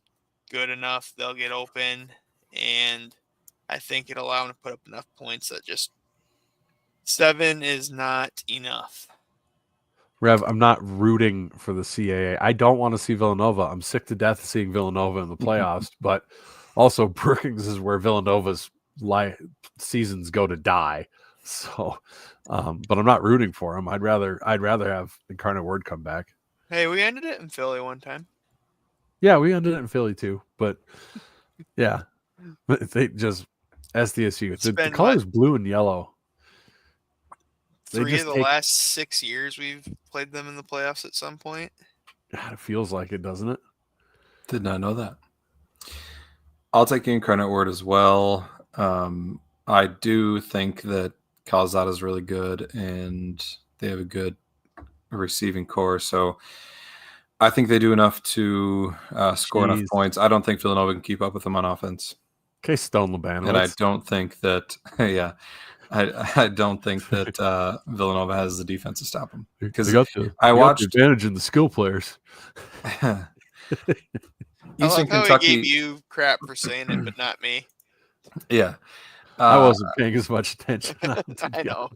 [SPEAKER 4] good enough. They'll get open, and I think it'll allow them to put up enough points that just 7 is not enough.
[SPEAKER 1] Rev, I'm not rooting for the CAA. I don't want to see Villanova. I'm sick to death of seeing Villanova in the playoffs, but also Brookings is where Villanova's seasons go to die. So, but I'm not rooting for them. I'd rather have Incarnate Word come back.
[SPEAKER 4] Hey, we ended it in Philly one time.
[SPEAKER 1] Yeah, we ended it in Philly too. But yeah, they just SDSU. The color is blue and yellow.
[SPEAKER 4] 3 of the last 6 years we've played them in the playoffs at some point.
[SPEAKER 1] God, it feels like it, doesn't it?
[SPEAKER 3] Did not know that. I'll take the Incarnate Word as well. I do think that Calzada is really good, and they have a good receiving core. So I think they do enough to score enough
[SPEAKER 1] Jeez.
[SPEAKER 3] points. I don't think Villanova can keep up with them on offense.
[SPEAKER 1] Okay, Stone Labanowitz.
[SPEAKER 3] And I don't think that, I don't think that Villanova has the defense to stop them. Because
[SPEAKER 1] they got the
[SPEAKER 3] watched
[SPEAKER 1] advantage in the skill players.
[SPEAKER 4] I
[SPEAKER 3] Eastern
[SPEAKER 4] like how he
[SPEAKER 3] Kentucky.
[SPEAKER 4] gave you crap for saying it, but not me.
[SPEAKER 3] Yeah.
[SPEAKER 1] I wasn't paying as much attention.
[SPEAKER 4] I know.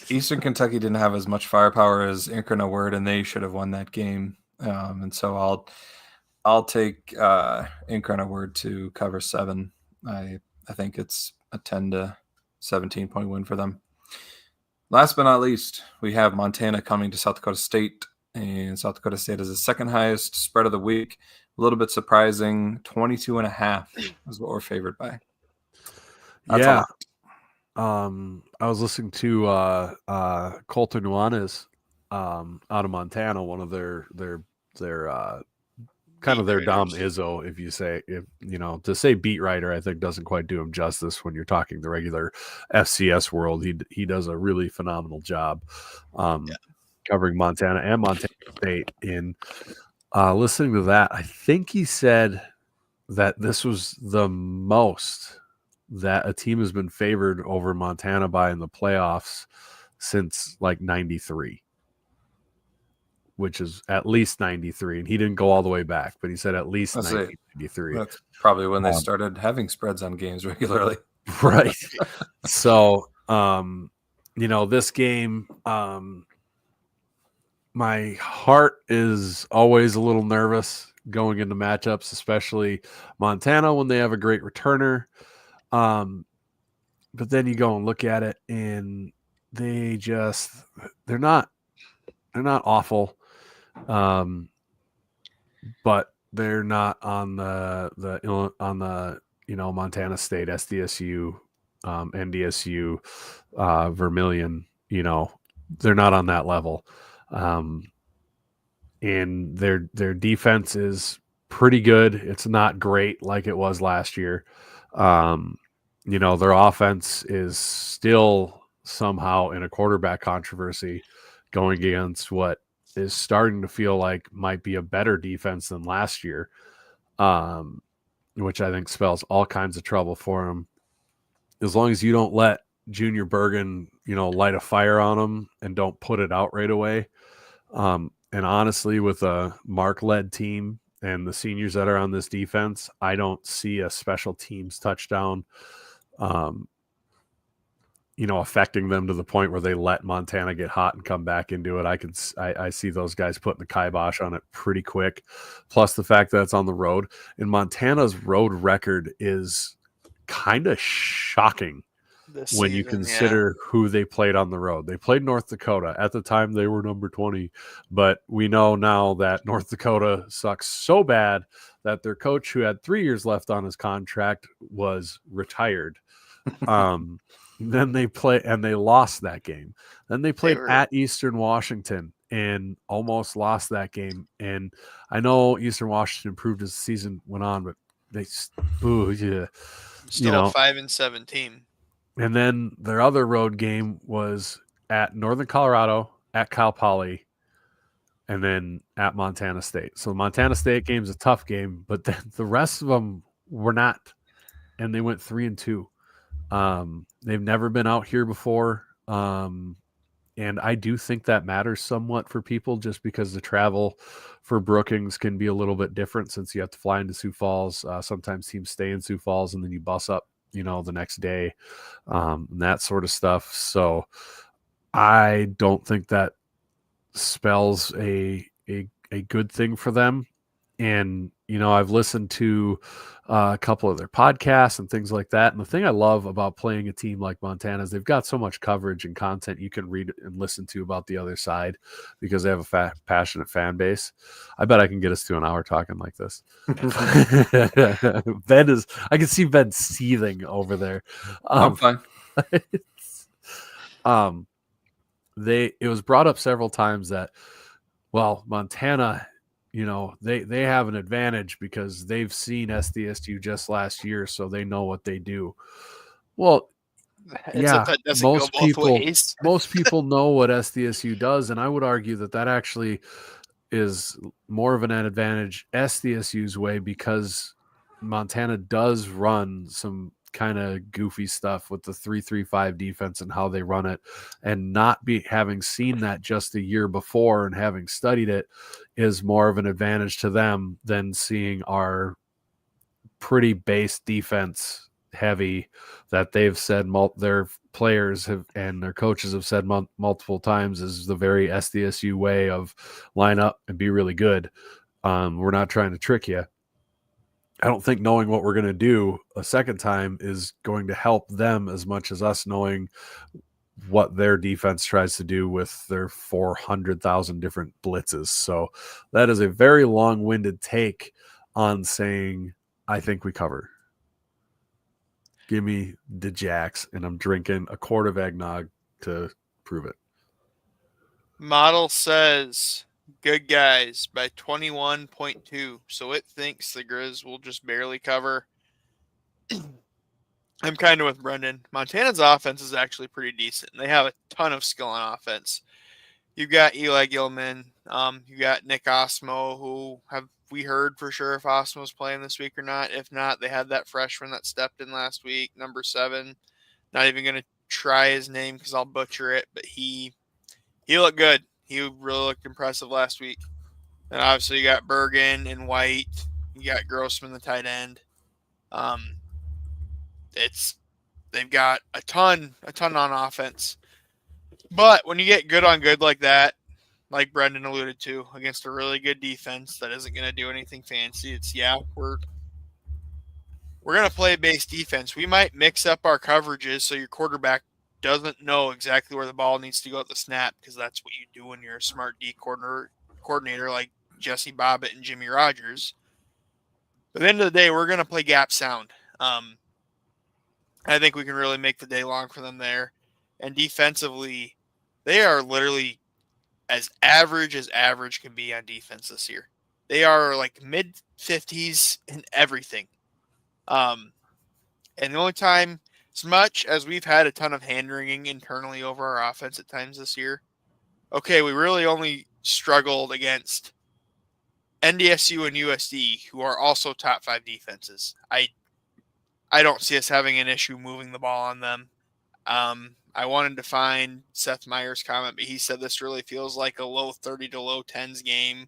[SPEAKER 3] Eastern Kentucky didn't have as much firepower as Incarnate, and they should have won that game. And so I'll take Incarnate to cover 7. I think it's a 10 to 17 point win for them. Last but not least, we have Montana coming to South Dakota State, and South Dakota State is the second highest spread of the week. A little bit surprising, 22.5 is what we're favored by. That's
[SPEAKER 1] yeah. I was listening to Colter Nuanez out of Montana, one of their kind of their Dom Izzo, if you say, to say beat writer, I think doesn't quite do him justice when you're talking the regular FCS world. He does a really phenomenal job covering Montana and Montana State. In listening to that, I think he said that this was the most that a team has been favored over Montana by in the playoffs since like 93. Which is at least 93, and he didn't go all the way back, but he said at least 1993.
[SPEAKER 3] That's probably when they started having spreads on games regularly.
[SPEAKER 1] Right. So, this game, my heart is always a little nervous going into matchups, especially Montana when they have a great returner. But then you go and look at it, and they're not awful. But they're not on the Montana State, SDSU, NDSU, Vermilion. They're not on that level, and their defense is pretty good. It's not great like it was last year. Their offense is still somehow in a quarterback controversy going against what is starting to feel like might be a better defense than last year, which I think spells all kinds of trouble for him. As long as you don't let Junior Bergen, light a fire on him and don't put it out right away. And honestly, with a Mark-led team and the seniors that are on this defense, I don't see a special teams touchdown affecting them to the point where they let Montana get hot and come back into it. I see those guys putting the kibosh on it pretty quick. Plus the fact that it's on the road, and Montana's road record is kind of shocking when you consider who they played on the road. They played North Dakota. At the time, they were number 20, but we know now that North Dakota sucks so bad that their coach, who had 3 years left on his contract, was retired. Then they lost that game. Then they played at Eastern Washington and almost lost that game. And I know Eastern Washington improved as the season went on, but they still a
[SPEAKER 4] 5-7 team.
[SPEAKER 1] And then their other road game was at Northern Colorado, at Cal Poly, and then at Montana State. So the Montana State game's a tough game, but then the rest of them were not, and they went 3-2. They've never been out here before. And I do think that matters somewhat for people, just because the travel for Brookings can be a little bit different since you have to fly into Sioux Falls. Sometimes teams stay in Sioux Falls and then you bus up, the next day, and that sort of stuff. So I don't think that spells a good thing for them. And, I've listened to a couple of their podcasts and things like that. And the thing I love about playing a team like Montana is they've got so much coverage and content you can read and listen to about the other side, because they have a passionate fan base. I bet I can get us to an hour talking like this. I can see Ben seething over there.
[SPEAKER 3] I'm fine.
[SPEAKER 1] It was brought up several times that, Montana, they have an advantage because they've seen SDSU just last year, so they know what they do. Well, most people know what SDSU does, and I would argue that actually is more of an advantage SDSU's way because Montana does run some kind of goofy stuff with the 3-3-5 defense and how they run it, and not be having seen that just a year before and having studied it is more of an advantage to them than seeing our pretty base defense heavy that they've said their players have and their coaches have said multiple times is the very SDSU way of line up and be really good. We're not trying to trick you. I don't think knowing what we're going to do a second time is going to help them as much as us knowing what their defense tries to do with their 400,000 different blitzes. So that is a very long-winded take on saying, I think we cover. Give me the Jacks, and I'm drinking a quart of eggnog to prove it.
[SPEAKER 4] Model says good guys by 21.2. So it thinks the Grizz will just barely cover. I'm kind of with Brendan. Montana's offense is actually pretty decent. They have a ton of skill on offense. You've got Eli Gilman. You got Nick Osmo, who have we heard for sure if Osmo's playing this week or not. If not, they had that freshman that stepped in last week, number 7. Not even going to try his name because I'll butcher it, but he looked good. He really looked impressive last week. And obviously you got Bergen and White. You got Grossman, the tight end. They've got a ton on offense. But when you get good on good like that, like Brendan alluded to, against a really good defense that isn't going to do anything fancy, we're going to play base defense. We might mix up our coverages so your quarterback doesn't know exactly where the ball needs to go at the snap, because that's what you do when you're a smart D coordinator like Jesse Bobbitt and Jimmy Rogers. But at the end of the day, we're going to play gap sound. I think we can really make the day long for them there. And defensively, they are literally as average can be on defense this year. They are like mid-50s in everything. And the only time, as much as we've had a ton of hand-wringing internally over our offense at times this year, okay, we really only struggled against NDSU and USD, who are also top 5 defenses. I don't see us having an issue moving the ball on them. I wanted to find Seth Meyer's comment, but he said this really feels like a low 30 to low 10s game,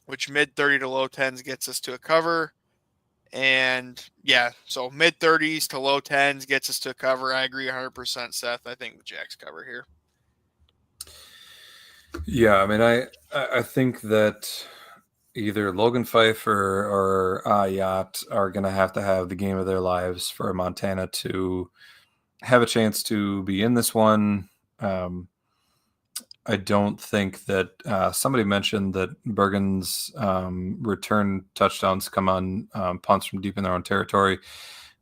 [SPEAKER 4] which mid 30 to low 10s gets us to a cover. And yeah, so mid 30s to low 10s gets us to a cover. I agree 100%, Seth. I think the Jacks cover here.
[SPEAKER 3] Yeah, I mean, I think that either Logan Fife or Yacht are going to have the game of their lives for Montana to have a chance to be in this one. I don't think that somebody mentioned that Bergen's return touchdowns come on punts from deep in their own territory.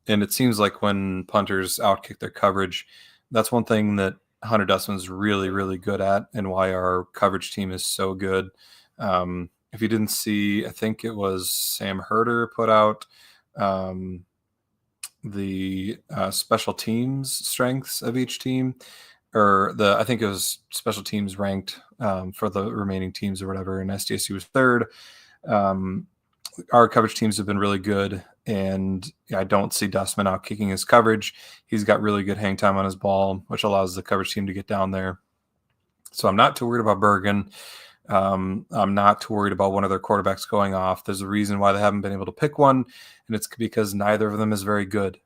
[SPEAKER 3] And it seems like when punters outkick their coverage, that's one thing that Hunter Dustman's really, really good at, and why our coverage team is so good. If you didn't see, I think it was Sam Herder put out the special teams strengths of each team, or I think it was special teams ranked for the remaining teams or whatever, and SDSU was 3rd. Our coverage teams have been really good, and I don't see Dustman out kicking his coverage. He's got really good hang time on his ball, which allows the coverage team to get down there. So I'm not too worried about Bergen. I'm not too worried about one of their quarterbacks going off. There's a reason why they haven't been able to pick one, and it's because neither of them is very good.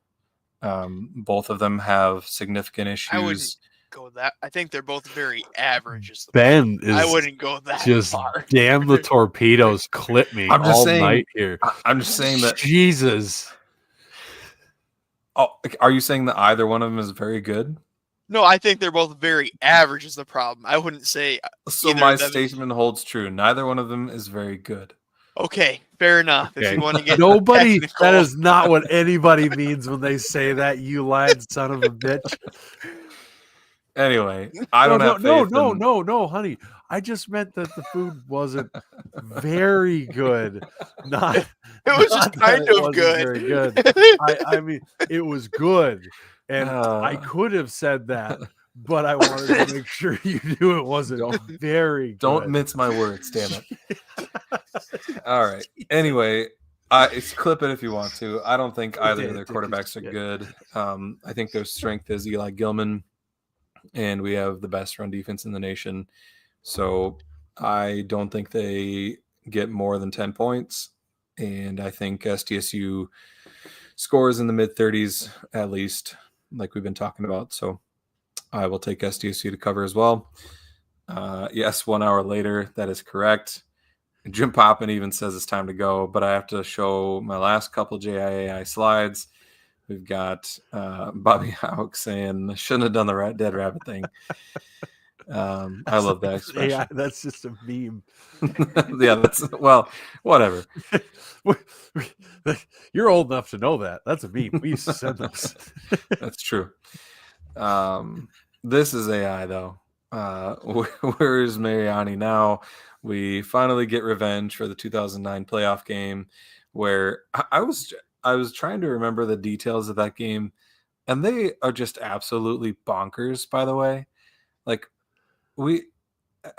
[SPEAKER 3] Both of them have significant issues.
[SPEAKER 4] I wouldn't go that. I think they're both very average.
[SPEAKER 1] I
[SPEAKER 4] wouldn't go that
[SPEAKER 1] just
[SPEAKER 4] far.
[SPEAKER 1] Damn the torpedoes clip me night here.
[SPEAKER 3] I'm just saying that.
[SPEAKER 1] Jesus.
[SPEAKER 3] Oh, are you saying that either one of them is very good?
[SPEAKER 4] No, I think they're both very average is the problem. I wouldn't say.
[SPEAKER 3] So my statement holds true. Neither one of them is very good.
[SPEAKER 4] Okay, fair enough. Okay. If you want to get
[SPEAKER 1] nobody,
[SPEAKER 4] technical.
[SPEAKER 1] That is not what anybody means when they say that, you lying son of a bitch.
[SPEAKER 3] Anyway, I don't have faith.
[SPEAKER 1] No, honey. I just meant that the food wasn't very good. Not
[SPEAKER 4] it was just kind of good.
[SPEAKER 1] Very good. I mean, it was good, and I could have said that, but I wanted to make sure you knew it wasn't very good.
[SPEAKER 3] Don't mince my words, damn it. All right. Anyway, clip it if you want to. I don't think either of their quarterbacks are good. I think their strength is Eli Gilman, and we have the best run defense in the nation. So I don't think they get more than 10 points. And I think SDSU scores in the mid-30s at least, like we've been talking about. So I will take SDSU to cover as well. Yes, 1 hour later, that is correct. Jim Poppin even says it's time to go, but I have to show my last couple JIAI slides. We've got Bobby Houck saying, shouldn't have done the dead rabbit thing. I love that expression.
[SPEAKER 1] Yeah, that's just a meme.
[SPEAKER 3] Yeah, whatever.
[SPEAKER 1] You're old enough to know that. That's a meme. We used to send those.
[SPEAKER 3] That's true. This is AI, though. Where is Mariani now? We finally get revenge for the 2009 playoff game, where I was trying to remember the details of that game, and they are just absolutely bonkers. By the way, like we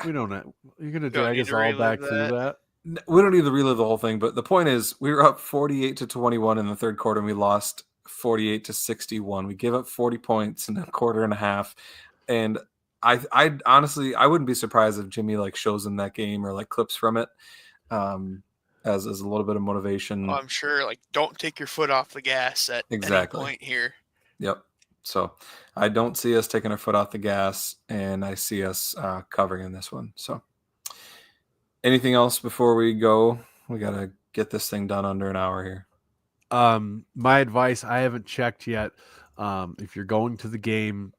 [SPEAKER 1] don't know. You're gonna drag us all back through that.
[SPEAKER 3] We don't need to relive the whole thing, but the point is, we were up 48-21 in the third quarter, and we lost 48-61. We gave up 40 points in a quarter and a half, and I honestly, I wouldn't be surprised if Jimmy shows them that game or clips from it as a little bit of motivation.
[SPEAKER 4] I'm sure, don't take your foot off the gas at any point here.
[SPEAKER 3] Yep. So I don't see us taking our foot off the gas, and I see us covering in this one. So anything else before we go? We got to get this thing done under an hour here.
[SPEAKER 1] My advice, I haven't checked yet. If you're going to the game,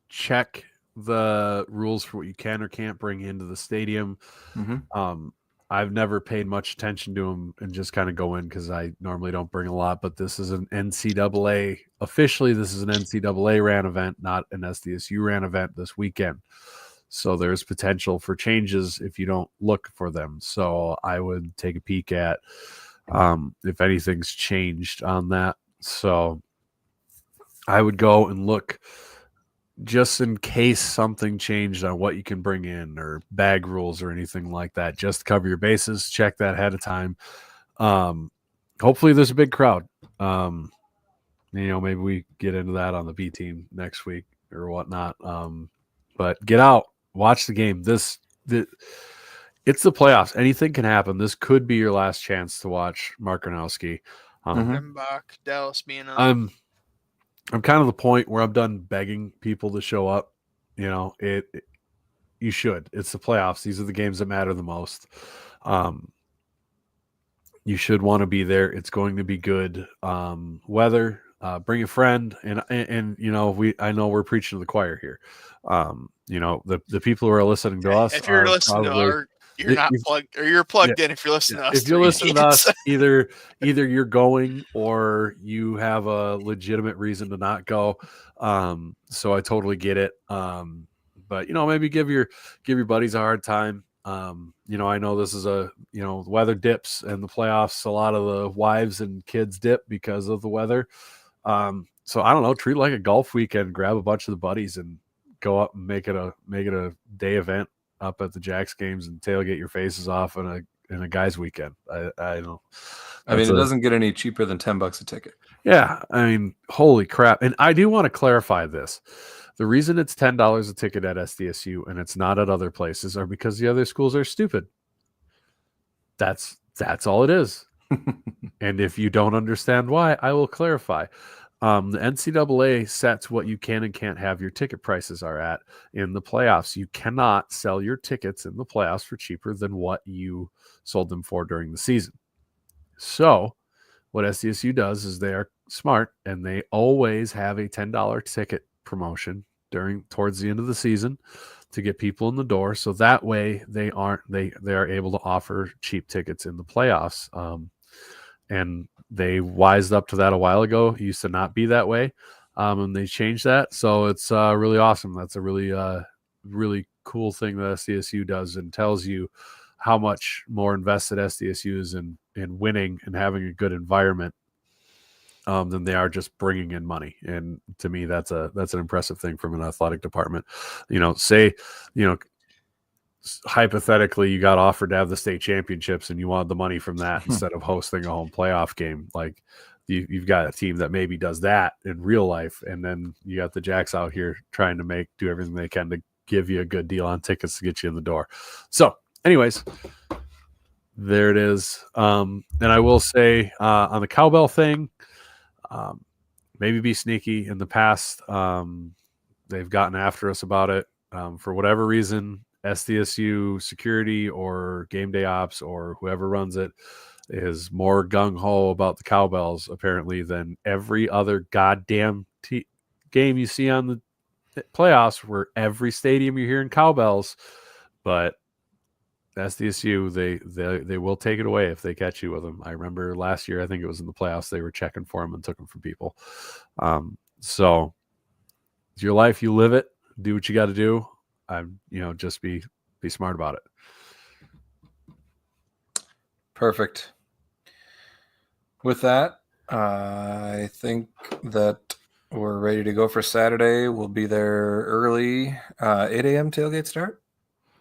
[SPEAKER 1] check the rules for what you can or can't bring into the stadium.
[SPEAKER 3] Mm-hmm.
[SPEAKER 1] I've never paid much attention to them and just kind of go in because I normally don't bring a lot, but this is an NCAA. Officially, this is an NCAA ran event, not an SDSU ran event this weekend. So there's potential for changes if you don't look for them. So I would take a peek at if anything's changed on that. So I would go and look just in case something changed on what you can bring in or bag rules or anything like that. Just cover your bases, check that ahead of time. Hopefully there's a big crowd. Maybe we get into that on the B team next week or whatnot. But get out, watch the game. It's the playoffs. Anything can happen. This could be your last chance to watch Mark Gronowski.
[SPEAKER 4] Dallas being on.
[SPEAKER 1] I'm kind of the point where I'm done begging people to show up. You should. It's the playoffs. These are the games that matter the most. You should want to be there. It's going to be good weather. Bring a friend, and I know we're preaching to the choir here. The people who are listening to us.
[SPEAKER 4] If you're listening to you're not plugged, or you're plugged in if you're listening to us.
[SPEAKER 1] If you're listening to us, either you're going or you have a legitimate reason to not go. So I totally get it. But maybe give your buddies a hard time. I know this is weather dips and the playoffs. A lot of the wives and kids dip because of the weather. So I don't know, treat it like a golf weekend, grab a bunch of the buddies and go up and make it a day event up at the Jacks games and tailgate your faces off in a guy's weekend. I know.
[SPEAKER 3] I mean, it doesn't get any cheaper than $10 a ticket.
[SPEAKER 1] Yeah. I mean, holy crap. And I do want to clarify this. The reason it's $10 a ticket at SDSU and it's not at other places are because the other schools are stupid. That's all it is. And if you don't understand why, I will clarify. The NCAA sets what you can and can't have your ticket prices are at in the playoffs. You cannot sell your tickets in the playoffs for cheaper than what you sold them for during the season. So what SDSU does is they are smart and they always have a $10 ticket promotion towards the end of the season to get people in the door. So that way they are able to offer cheap tickets in the playoffs. And they wised up to that a while ago. It used to not be that way. And they changed that. So it's really awesome. That's a really, really cool thing that SDSU does and tells you how much more invested SDSU is in winning and having a good environment than they are just bringing in money. And to me, that's an impressive thing from an athletic department. Say, hypothetically, you got offered to have the state championships and you wanted the money from that instead of hosting a home playoff game. Like you've got a team that maybe does that in real life. And then you got the Jacks out here trying to do everything they can to give you a good deal on tickets to get you in the door. So anyways, there it is. And I will say on the cowbell thing, maybe be sneaky. In the past, they've gotten after us about it. For whatever reason, SDSU security or game day ops or whoever runs it is more gung-ho about the cowbells apparently than every other goddamn game you see on the playoffs, where every stadium you're hearing cowbells. But SDSU, they will take it away if they catch you with them. I remember last year, I think it was in the playoffs, they were checking for them and took them from people. So it's your life, you live it, do what you got to do. Just be smart about it.
[SPEAKER 3] Perfect. With that, I think that we're ready to go for Saturday. We'll be there early. 8 a.m. tailgate start.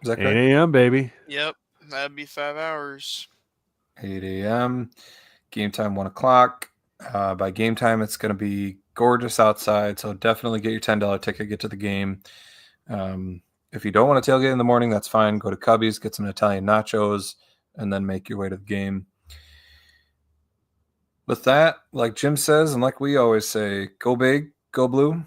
[SPEAKER 3] Is that correct?
[SPEAKER 1] 8 a.m., baby.
[SPEAKER 4] Yep, that'd be 5 hours.
[SPEAKER 3] 8 a.m. Game time 1 o'clock. By game time, it's going to be gorgeous outside, so definitely get your $10 ticket, get to the game. If you don't want to tailgate in the morning, that's fine. Go to Cubby's, get some Italian nachos, and then make your way to the game. With that, like Jim says, and like we always say, go big, go blue.